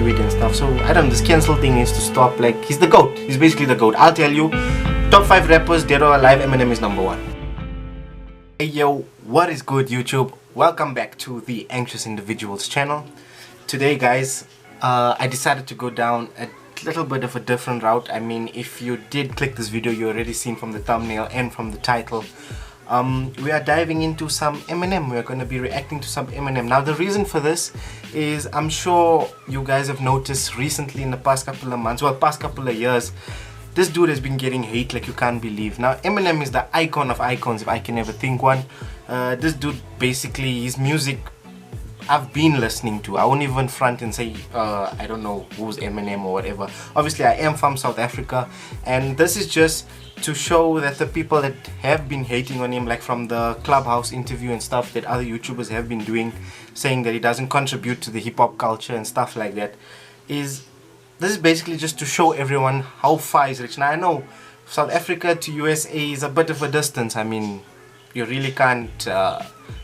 to it and stuff. So I don't know, this cancel thing needs to stop. Like, he's the GOAT. He's basically the GOAT. I'll tell you, top 5 rappers dead or alive, Eminem is number 1. Hey yo, what is good YouTube? Welcome back to the Anxious Individuals channel. Today guys, I decided to go down a little bit of a different route. I mean, if you did click this video, you already seen from the thumbnail and from the title. We are diving into some Eminem. We're going to be reacting to some Eminem. Now the reason for this is, I'm sure you guys have noticed recently in the past couple of months, well, past couple of years, this dude has been getting hate like you can't believe. Now Eminem is the icon of icons, if I can ever think one. This dude, basically, his music I've been listening to. I won't even front and say I don't know who's Eminem or whatever. Obviously I am from South Africa, and this is just to show that the people that have been hating on him, like from the Clubhouse interview and stuff that other YouTubers have been doing, saying that he doesn't contribute to the hip-hop culture and stuff like that, this is basically just to show everyone how far he's reached. Now I know South Africa to USA is a bit of a distance. I mean, you really can't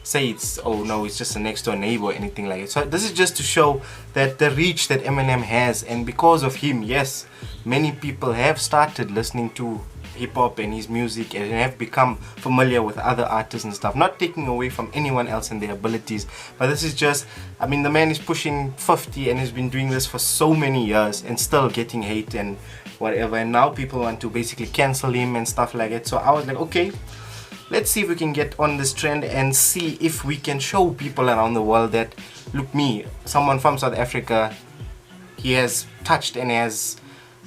say it's, oh no, it's just a next door neighbor or anything like it. So this is just to show that the reach that Eminem has, and because of him, yes, many people have started listening to hip-hop and his music and have become familiar with other artists and stuff. Not taking away from anyone else and their abilities, but this is just, I mean, the man is pushing 50 and has been doing this for so many years and still getting hate and whatever, and now people want to basically cancel him and stuff like that. So I was like, okay, let's see if we can get on this trend and see if we can show people around the world that, look, me, someone from South Africa, he has touched and has,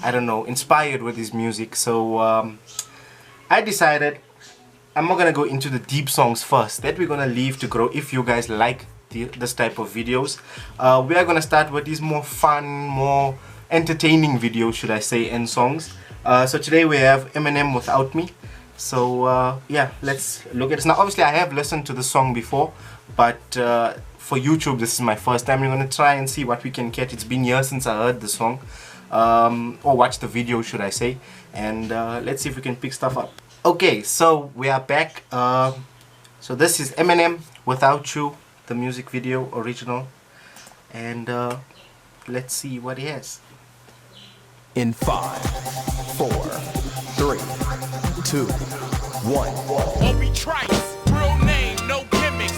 I don't know, inspired with his music. So I decided I'm not gonna go into the deep songs first, that we're gonna leave to grow if you guys like this type of videos. We are gonna start with these more fun, more entertaining videos, should I say, and songs. So today we have Eminem Without Me. So yeah, let's look at this. Now obviously I have listened to the song before, but for YouTube this is my first time. We're going to try and see what we can catch. It's been years since I heard the song, or watched the video, should I say, and let's see if we can pick stuff up. Okay, so we are back. So this is Eminem Without You, the music video original, and let's see what he has. In 5, 4, 3, 2, 1. Obi Trice, real name, no gimmicks.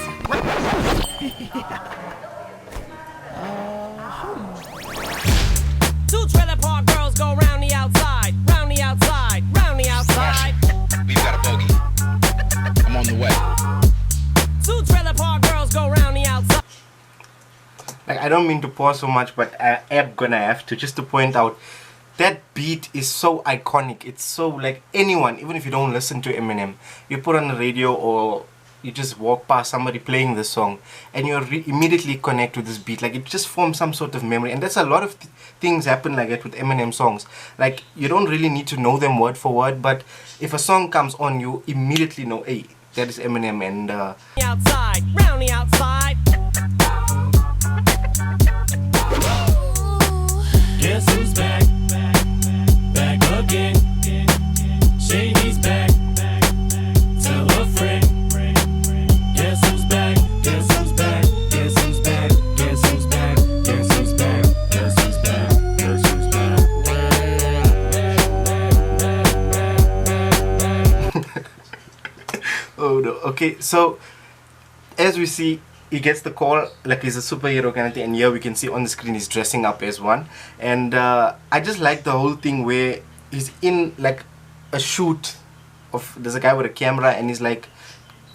Two trailer park girls go round the outside, round the outside, round the outside. We've got a bogey. I'm on the way. Two trailer park girls go round the outside. Like, I don't mean to pause so much, but I am gonna have to, just to point out, that beat is so iconic. It's so, like, anyone, even if you don't listen to Eminem, you put on the radio or you just walk past somebody playing this song and you immediately connect with this beat. Like, it just forms some sort of memory, and that's a lot of things happen like that with Eminem songs. Like, you don't really need to know them word for word, but if a song comes on, you immediately know, hey, that is Eminem. And outside, round the outside. Guess who's back? Back again. Shady's back. Tell a friend. Guess who's back? Guess who's back? Guess who's back? Guess who's back? Guess who's back? Guess who's back? Guess who's back? oh no. Okay, so as we see, he gets the call like he's a superhero kind of thing, and here we can see on the screen he's dressing up as one. And I just like the whole thing where he's in like a shoot of, there's a guy with a camera and he's like,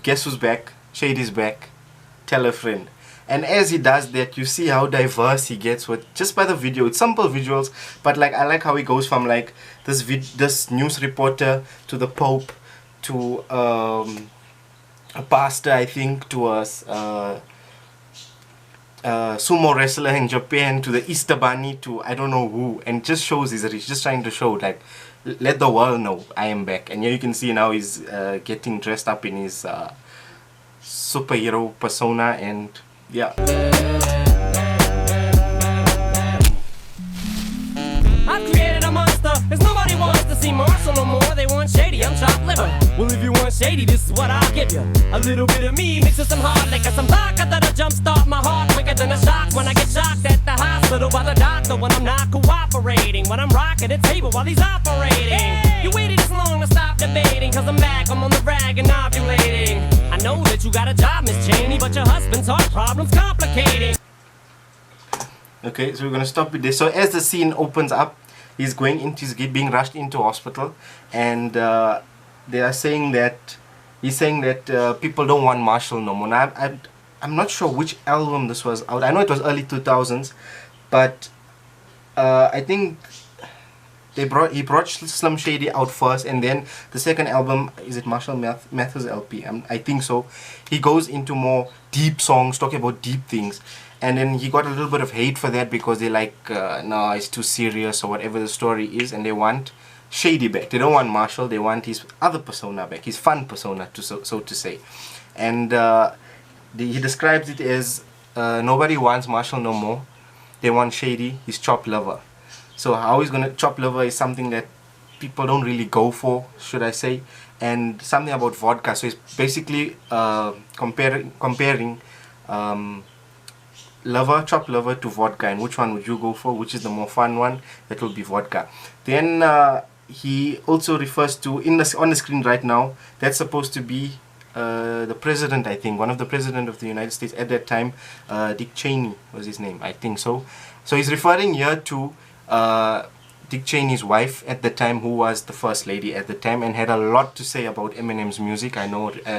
guess who's back? Shady's back, tell a friend. And as he does that, you see how diverse he gets with just by the video. It's simple visuals, but like, I like how he goes from like this news reporter to the Pope to a pastor, I think, to a sumo wrestler in Japan, to the Easter Bunny, to I don't know who, and just shows his reach, just trying to show, like, let the world know I am back. And here you can see now he's getting dressed up in his superhero persona, and yeah. I've created a monster, cause nobody wants to see Marshall no more. They want Shady, I'm chopped liver. Well, if you want Shady, this is what I'll give you. A little bit of me mixed with some hard liquor, some vodka that'll jumpstart my heart quicker than a shock when I get shocked at the hospital. hospital by the doctor when I'm not cooperating. When I'm rocking the table while he's operating. You waited this long to stop debating, cause I'm back, I'm on the rag and ovulating. I know that you got a job, Miss Cheney, but your husband's heart problem's complicating. Okay, so we're gonna stop with this. So as the scene opens up, he's being rushed into hospital, and they are saying that he's saying that people don't want Marshall no more. Now, I'm not sure which album this was out. I know it was early 2000s, but I think he brought Slim Shady out first, and then the second album, is it Marshall Mathers LP? I think so. He goes into more deep songs, talking about deep things, and then he got a little bit of hate for that because they like, no, it's too serious or whatever the story is, and they want Shady back. They don't want Marshall. They want his other persona back, his fun persona, so to say, and he describes it as nobody wants Marshall no more. They want Shady, his chop lover. So how he's gonna chop liver is something that people don't really go for, should I say, and something about vodka. So it's basically comparing chop liver to vodka, and which one would you go for? Which is the more fun one? That will be vodka. Then he also refers to on the screen right now. That's supposed to be the president, I think, one of the president of the United States at that time. Dick Cheney was his name, I think so. So he's referring here to Dick Cheney's wife at the time, who was the first lady at the time and had a lot to say about Eminem's music. I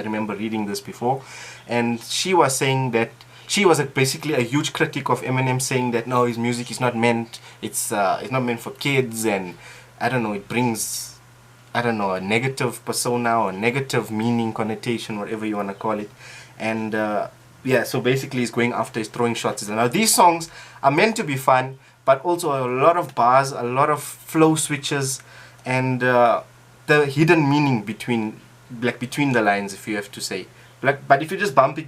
remember reading this before, and she was saying that she was basically a huge critic of Eminem, saying that no, his music is not meant, it's not meant for kids, and I don't know, it brings, I don't know, a negative persona or negative meaning, connotation, whatever you want to call it. And yeah, so basically he's going after, he's throwing shots. Now these songs are meant to be fun, but also a lot of bars, a lot of flow switches, and the hidden meaning between the lines, if you have to say. But if you just bump it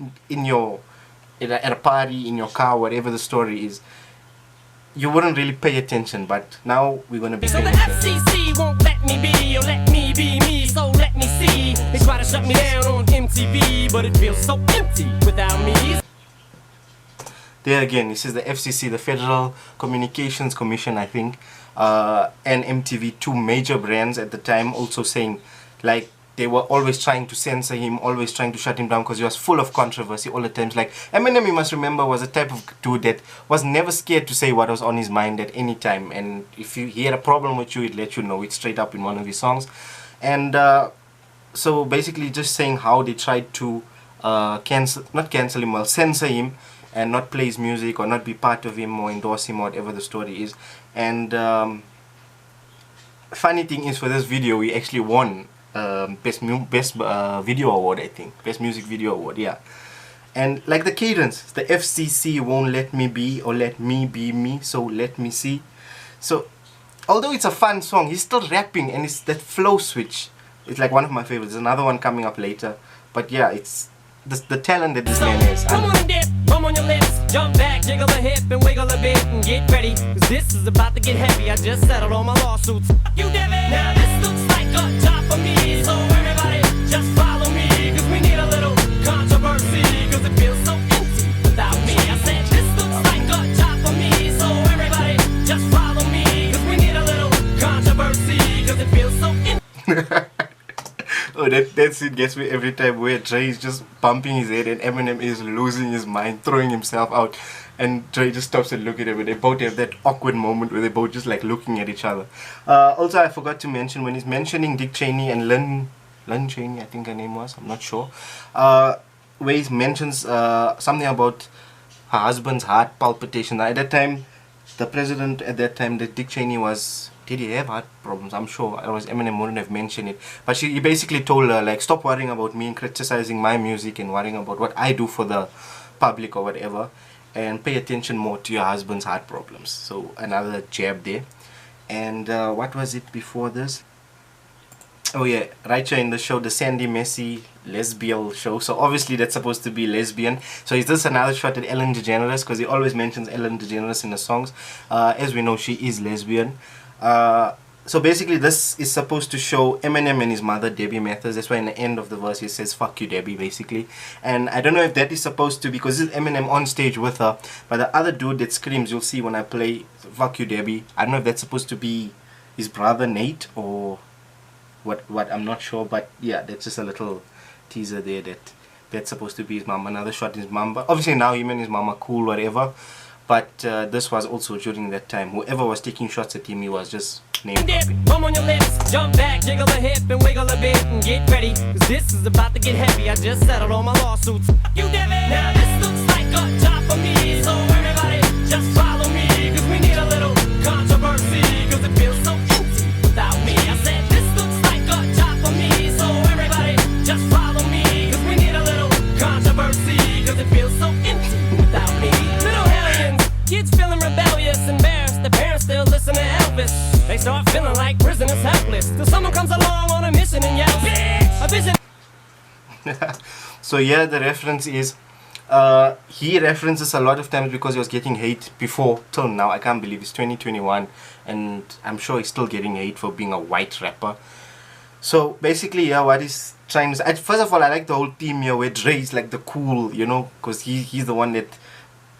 at a party, in your car, whatever the story is, you wouldn't really pay attention. But now we're gonna be paying attention. So the FCC won't let me be, or let me be me, so let me see. They try to shut me down on MTV, but it feels so empty without me. There again, this is the FCC, the Federal Communications Commission, I think, and MTV, two major brands at the time, also saying, like, they were always trying to censor him, always trying to shut him down because he was full of controversy all the times. Like, Eminem, you must remember, was a type of dude that was never scared to say what was on his mind at any time, and if he had a problem with you, he'd let you know it straight up in one of his songs. And so basically just saying how they tried to censor him, and not play his music or not be part of him or endorse him or whatever the story is. And funny thing is, for this video we actually won best video award, I think, best music video award, yeah. And like the cadence, the FCC won't let me be, or let me be me, so let me see. So although it's a fun song, he's still rapping, and it's that flow switch. It's like one of my favorites. There's another one coming up later, but yeah, it's the talent that this man has. Come on and dip, come on your lips, jump back, jiggle a hip and wiggle a bit and get ready, cause this is about to get heavy. I just settled all my lawsuits. Fuck you, Devin. Now this looks like a job for me, so everybody just follow me, cause we need a little controversy, cause it feels so empty without me. I said this looks like a job for me, so everybody just follow me, cause we need a little controversy, cause it feels so empty. Oh, that scene gets me every time, where Dre is just bumping his head and Eminem is losing his mind, throwing himself out, and Dre just stops and looks at him, and they both have that awkward moment where they both just like looking at each other. Also, I forgot to mention, when he's mentioning Dick Cheney and Lynn Cheney, I think her name was, I'm not sure, where he mentions something about her husband's heart palpitation. Now, at that time, the president at that time, that Dick Cheney was, did he have heart problems? I'm sure, otherwise Eminem wouldn't have mentioned it. But he basically told her, like, stop worrying about me and criticizing my music and worrying about what I do for the public or whatever, and pay attention more to your husband's heart problems. So another jab there. And what was it before this? Oh yeah, right here in the show, the Sandy Messi lesbian show. So obviously that's supposed to be lesbian. So is this another shot at Ellen DeGeneres? Because he always mentions Ellen DeGeneres in the songs. As we know, she is lesbian. So basically this is supposed to show Eminem and his mother Debbie Mathers. That's why in the end of the verse he says fuck you Debbie, basically. And I don't know if that is supposed to, because this is Eminem on stage with her, but the other dude that screams, you'll see when I play fuck you Debbie, I don't know if that's supposed to be his brother Nate or what I'm not sure, but yeah, that's just a little teaser there that that's supposed to be his mom. Another shot his mom, but obviously now him and his mom are cool, whatever. But this was also during that time. Whoever was taking shots at him, he was just name dropping. Bum on your lips, jump back, jiggle a hip and wiggle a bit and get ready, cause this is about to get heavy. I just settled all my lawsuits. You damn it. Now this looks like a job for me, so everybody just follow me, cause we need a little controversy, cause it feels so empty without me. I said this looks like a job for me, so everybody just follow me, cause we need a little controversy, cause it feels so empty without me. Little hellions, kids feeling rebellious, embarrassed, the parents still listen to Elvis. They start feeling like prisoners helpless, till someone comes along on a mission and yells, bitch, a vision. So yeah, the reference is he references a lot of times because he was getting hate before till now. I can't believe it's 2021 and I'm sure he's still getting hate for being a white rapper. So basically, yeah, what he's trying to, first of all, I like the whole theme here where Dre is like the cool, you know, because he's the one that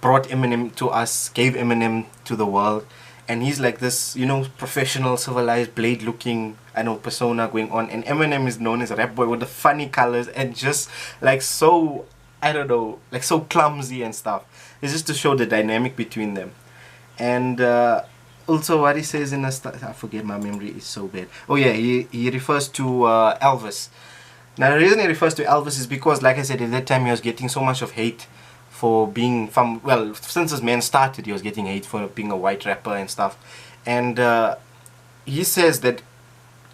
brought Eminem to us, gave Eminem to the world. And he's like this, you know, professional, civilized, blade looking, I know, persona going on. And Eminem is known as a rap boy with the funny colors and just like so, I don't know, like so clumsy and stuff. It's just to show the dynamic between them. And also what he says in a I forget, my memory is so bad. Oh yeah, he refers to Elvis. Now the reason he refers to Elvis is because, like I said, at that time he was getting so much of hate for being from, well, since this man started he was getting hate for being a white rapper and stuff. And he says that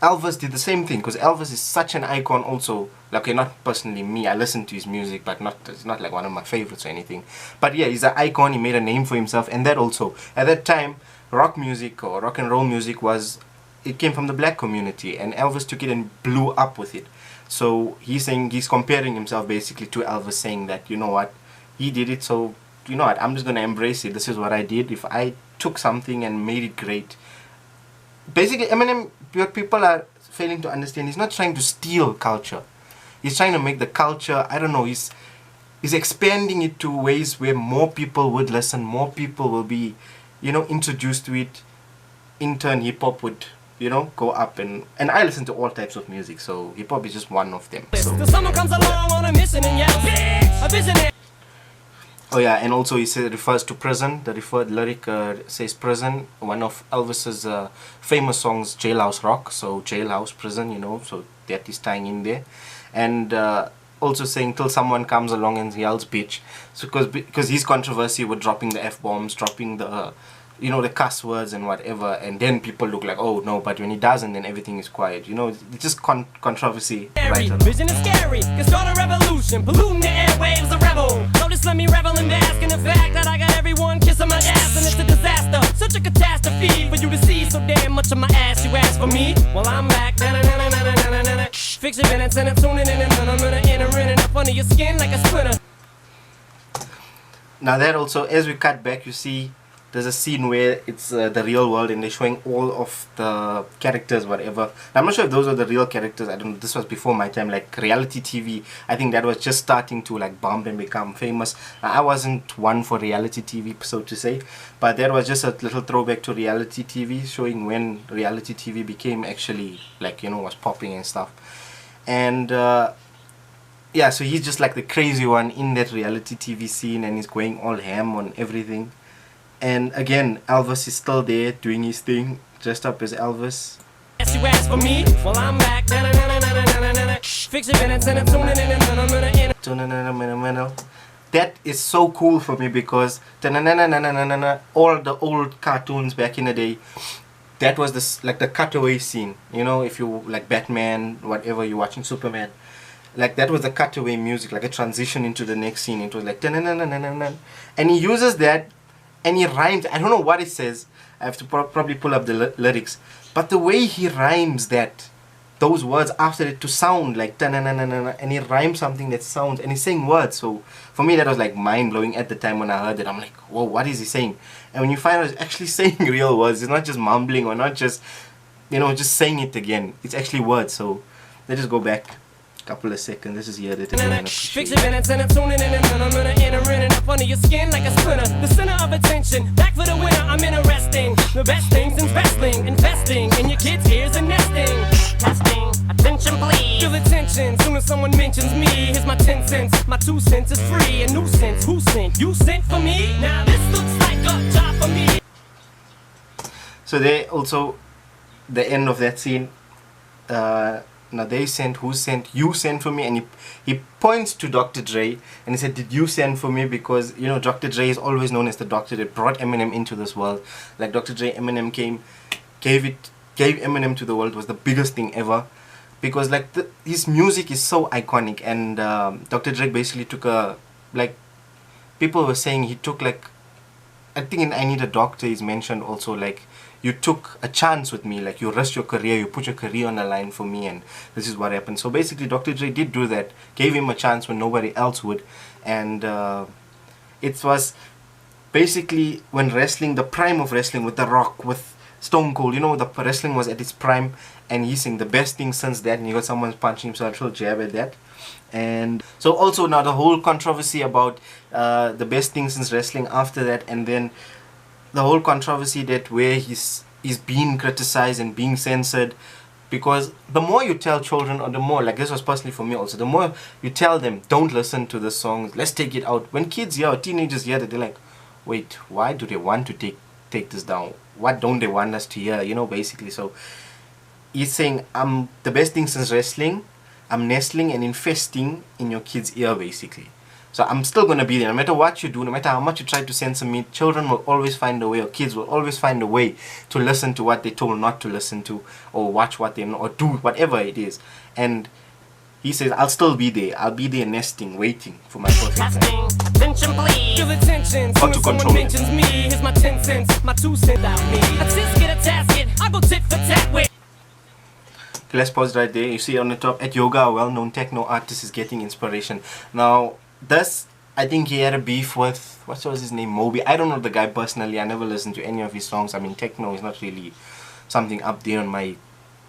Elvis did the same thing, because Elvis is such an icon also. Like, okay, not personally me, I listen to his music, but it's not like one of my favorites or anything. But yeah, he's an icon, he made a name for himself. And that also, at that time, rock music or rock and roll music it came from the black community, and Elvis took it and blew up with it. So he's saying, he's comparing himself basically to Elvis, saying that, you know what, he did it, so you know what, I'm just going to embrace it. This is what I did. If I took something and made it great. Basically, Eminem, what people are failing to understand, he's not trying to steal culture. He's trying to make the culture, I don't know, he's expanding it to ways where more people would listen, more people will be, you know, introduced to it. In turn, hip-hop would, you know, go up. And I listen to all types of music, so hip-hop is just one of them. So. Someone comes along on a mission and yells, bitch, a visionary. Oh yeah, and also he refers to prison. The referred lyric says prison. One of Elvis's famous songs, Jailhouse Rock. So jailhouse, prison, you know, so that is tying in there. And also saying till someone comes along and yells bitch. So because his controversy with dropping the F-bombs, dropping the you know, the cuss words and whatever, and then people look like, oh no, but when he doesn't, then everything is quiet. You know, it's just controversy. Right. Vision is scary, can start a revolution, polluting the airwaves, a rebel. So just let me revel and bask in the fact that I got everyone kissing my ass, and it's a disaster, such a catastrophe for you to see so damn much of my ass. You ask for me, well I'm back. Fix your minutes and I'm tuning in, and I'm gonna enter in and up under your skin like a splinter. Now that also, as we cut back, you see there's a scene where it's the real world and they're showing all of the characters, whatever. Now, I'm not sure if those are the real characters. I don't know. This was before my time, like reality TV. I think that was just starting to like bump and become famous. I wasn't one for reality TV, so to say, but that was just a little throwback to reality TV, showing when reality TV became actually like, you know, was popping and stuff. And yeah, so he's just like the crazy one in that reality TV scene, and he's going all ham on everything. And again, Elvis is still there doing his thing, dressed up as Elvis. You ask for me, well I'm back. Fix your minutes and I'm tuning in. That is so cool for me because all the old cartoons back in the day, that was this like the cutaway scene. You know, if you like Batman, whatever, you're watching Superman, like that was the cutaway music, like a transition into the next scene. It was like and he uses that. And he rhymes, I don't know what it says, I have to probably pull up the lyrics, but the way he rhymes those words after it to sound like and he rhymes something that sounds, and he's saying words. So for me that was like mind-blowing at the time when I heard it. I'm like, whoa, what is he saying? And when you find out he's actually saying real words, it's not just mumbling or not just you know, just saying it again. It's actually words. So let's just go back a couple of seconds. Let's just hear it again. Fix your minutes and I'm tuning in and I'm gonna enter in and up under your skin like a splinter. The center of attention, back for the winner. I'm interesting. The best things in wrestling, investing in your kids' ears and nesting. Testing, attention please. Feel attention, soon as someone mentions me. Here's my 10 cents, my 2 cents is free. A nuisance, who sent? You sent for me? Now this looks like a job for me. So they also, the end of that scene, now they sent, who sent, you sent for me, and he points to Dr. Dre and he said, did you send for me? Because, you know, Dr. Dre is always known as the doctor that brought Eminem into this world. Like Dr. Dre, Eminem came, gave Eminem to the world. Was the biggest thing ever, because like his music is so iconic. And Dr. Dre basically took a, like, people were saying he took, like, I think in I Need a Doctor is mentioned also, like, you took a chance with me, like you risked your career, you put your career on the line for me, and this is what happened. So basically Dr. Dre did do that, gave him a chance when nobody else would. And it was basically when wrestling, the prime of wrestling with The Rock, with Stone Cold, you know, the wrestling was at its prime, and he's saying the best thing since that, and you got someone punching him, so I'll jab at that. And so also now the whole controversy about the best thing since wrestling after that, and then the whole controversy that where he's being criticized and being censored, because the more you tell children, or the more, like this was personally for me also, the more you tell them don't listen to the songs, let's take it out. When kids hear, or teenagers hear that, they're like, wait, why do they want to take this down? What don't they want us to hear? You know, basically. So he's saying, the best thing since wrestling, I'm nestling and infesting in your kids' ear, basically. So I'm still going to be there. No matter what you do, no matter how much you try to censor me, children will always find a way, or kids will always find a way to listen to what they're told not to listen to, or watch what they know, or do whatever it is. And he says, I'll still be there. I'll be there nesting, waiting for my perfect time. Attention, please. Feel attention. Soon as someone mentions me, here's my 10 cents, my 2 cents out me. A tisket, a tasket, I go tit for tat with. Okay, let's pause right there. You see on the top, at Yoga, a well-known techno artist is getting inspiration. Now, this, I think he had a beef with, what was his name, Moby. I don't know the guy personally. I never listened to any of his songs. I mean, techno is not really something up there on my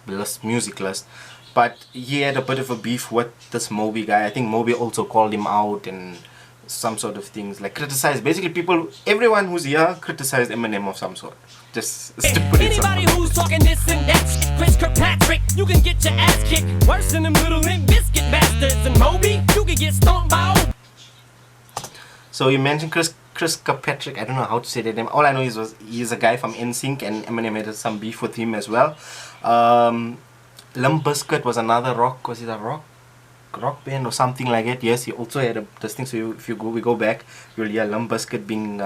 list, music list. But he had a bit of a beef with this Moby guy. I think Moby also called him out and some sort of things, like criticized. Basically, people, everyone who's here criticized Eminem of some sort. Just to put it anybody who's talking this and that, Chris Kirkpatrick, you can get your ass kicked. Worse than them little Limp Bizkit bastards. And Moby, you can get stomped by old. So you mentioned Chris Kirkpatrick. I don't know how to say that name. All I know is he's a guy from NSYNC, and Eminem had some beef with him as well. Limp Bizkit was another rock. Was it a rock band or something like that? Yes, he also had this thing. So if we go back, you'll hear Limp Bizkit being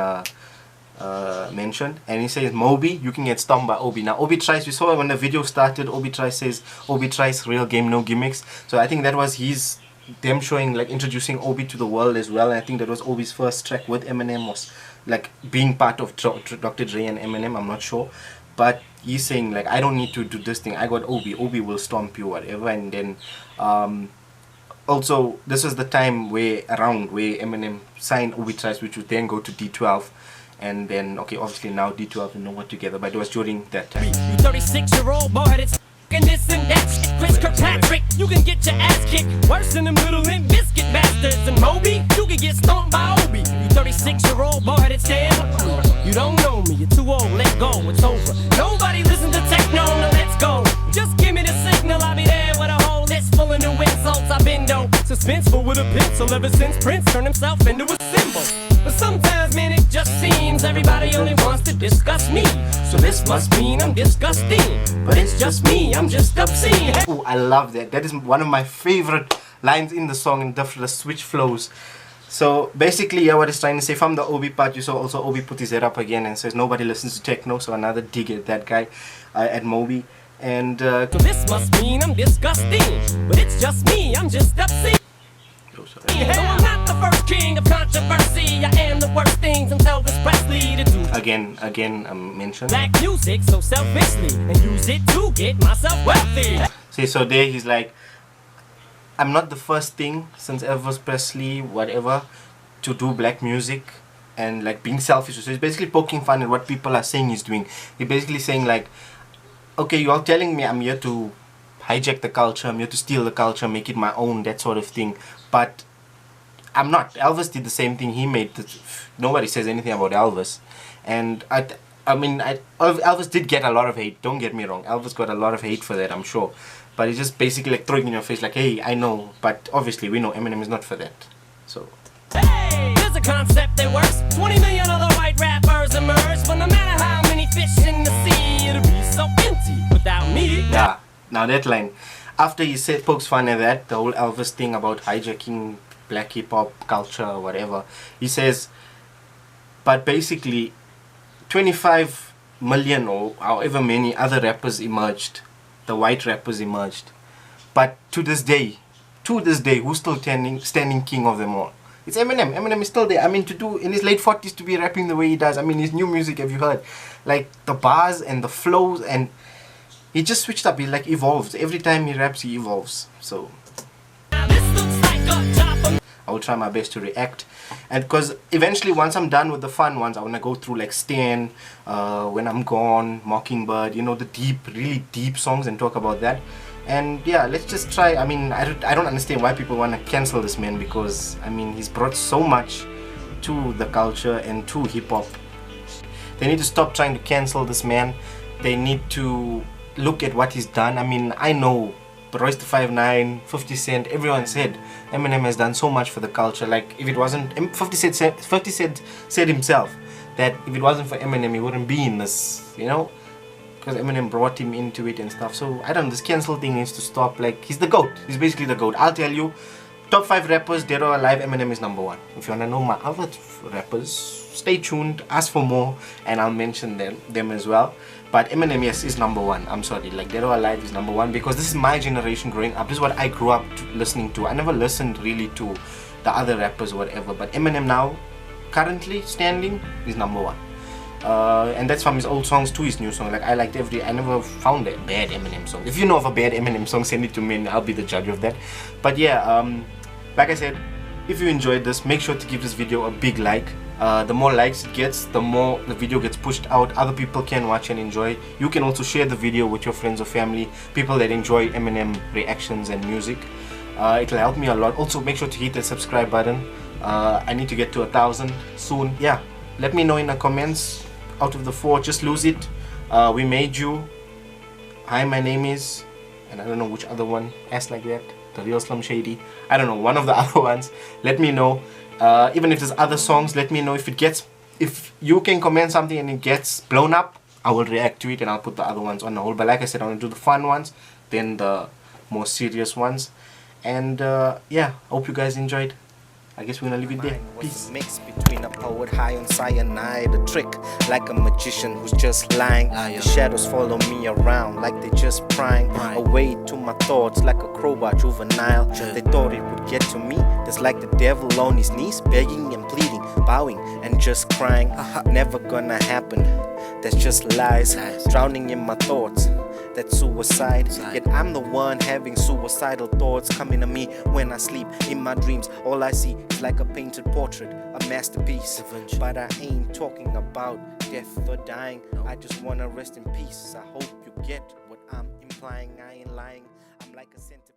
mentioned. And he says, Moby, you can get stomped by Obi. Now Obi tries. We saw when the video started. Obi tries real game, no gimmicks. So I think that was them showing, like, introducing Obi to the world as well. And I think that was Obi's first track with Eminem, was like being part of Dr. Dre and Eminem. I'm not sure, but he's saying, like, I don't need to do this thing. I got Obi will stomp you, whatever. And then also this was the time where Eminem signed Obi Trice, which would then go to D12. And then, okay, obviously now D12 and No More Together, but it was during that time. You 36-year-old boy, it's and this and that. Chris Kirkpatrick, you can get your ass kicked. Worse than them little Limp Bizkit bastards. And Moby, you can get stomped by Obi. You 36-year-old boy that's dead. You don't know me, you're too old, let go, it's over. Nobody listen to techno, now let's go. Just give me the signal, I'll be there with a whole list full of new insults. I've been suspenseful with a pencil ever since Prince turned himself into a symbol. But sometimes, man, it just seems everybody only wants to discuss me. So this must mean I'm disgusting. But it's just me, I'm just obscene. Oh, I love that. That is one of my favorite lines in the song, in the switch flows. So basically, yeah, what it's trying to say from the Obi part, you saw also Obi put his head up again and says nobody listens to techno. So another dig at that guy, at Moby. And so this must mean I'm disgusting. But it's just me, I'm just obscene. So I'm not the first king of controversy. I am the worst things until Elvis Presley to do. Again, mentioned black music so selfishly and use it to get myself wealthy. See, so there he's like, I'm not the first thing since Elvis Presley, whatever, to do black music and like being selfish. So he's basically poking fun at what people are saying he's doing. He's basically saying like, okay, you're telling me I'm here to hijack the culture, I'm here to steal the culture, make it my own, that sort of thing. But I'm not. Elvis did the same thing. He made nobody says anything about Elvis, and Elvis did get a lot of hate. Don't get me wrong. Elvis got a lot of hate for that, I'm sure. But it's just basically like throwing in your face, like, hey, I know, but obviously we know Eminem is not for that. So. Hey, there's a concept that works. 20 million other white rappers emerge, but no matter how many fish in the sea, it'll be so empty without me. Yeah. Now that line, after he said pokes fun at that, the whole Elvis thing about hijacking black hip hop culture or whatever, he says, but basically 25 million or however many other rappers emerged, the white rappers emerged, but to this day, who's still standing king of them all? It's Eminem. Eminem is still there. I mean, to do in his late 40s to be rapping the way he does. I mean, his new music, have you heard? Like the bars and the flows, and he just switched up. He like evolves. Every time he raps, he evolves. So Now this looks like a job. I will try my best to react, and because eventually once I'm done with the fun ones, I want to go through like Stan, When I'm Gone, Mockingbird, you know, the deep, really deep songs, and talk about that. And yeah, let's just try. I mean, I don't understand why people want to cancel this man, because I mean, he's brought so much to the culture and to hip hop. They need to stop trying to cancel this man. They need to look at what he's done. I mean, I know Royce the 5'9", 50 Cent, everyone said Eminem has done so much for the culture. Like, if it wasn't 50 Cent said himself that if it wasn't for Eminem, he wouldn't be in this, you know, because Eminem brought him into it and stuff. So I don't know, this cancel thing needs to stop. Like, he's the GOAT. He's basically the GOAT. I'll tell you, top 5 rappers dead or alive, Eminem is number 1. If you want to know my other rappers, stay tuned, ask for more, and I'll mention them as well. But Eminem, yes, is number 1. I'm sorry, like Dead or Alive is number 1, because this is my generation growing up. This is what I grew up listening to. I never listened really to the other rappers or whatever, but Eminem now, currently standing, is number 1. And that's from his old songs to his new song. Like, I never found a bad Eminem song. If you know of a bad Eminem song, send it to me and I'll be the judge of that. But yeah, like I said, if you enjoyed this, make sure to give this video a big like. The more likes it gets, the more the video gets pushed out. Other people can watch and enjoy. You can also share the video with your friends or family, people that enjoy Eminem reactions and music. It'll help me a lot. Also, make sure to hit the subscribe button. I need to get to 1,000 soon. Yeah, let me know in the comments. Out of the 4, just lose it. We made you. Hi, my name is, and I don't know which other one. S like that. The Real Slim Shady. I don't know, one of the other ones. Let me know. Even if there's other songs, let me know. If you can comment something and it gets blown up, I will react to it and I'll put the other ones on the hold. But like I said, I want to do the fun ones, then the more serious ones. And yeah, hope you guys enjoyed. I guess we're gonna leave it there. Peace. Mix between a poet high on cyanide, a trick like a magician who's just lying. The shadows follow me around like they just prying away to my thoughts like a crowbar juvenile. They thought it would get to me. That's like the devil on his knees, begging and pleading, bowing and just crying. Never gonna happen. That's just lies, drowning in my thoughts. That's suicide. Yet I'm the one having suicidal thoughts coming to me when I sleep. In my dreams, all I see is like a painted portrait, a masterpiece. But I ain't talking about death or dying. I just wanna rest in peace. I hope you get what I'm implying. I ain't lying. I'm like a sentence.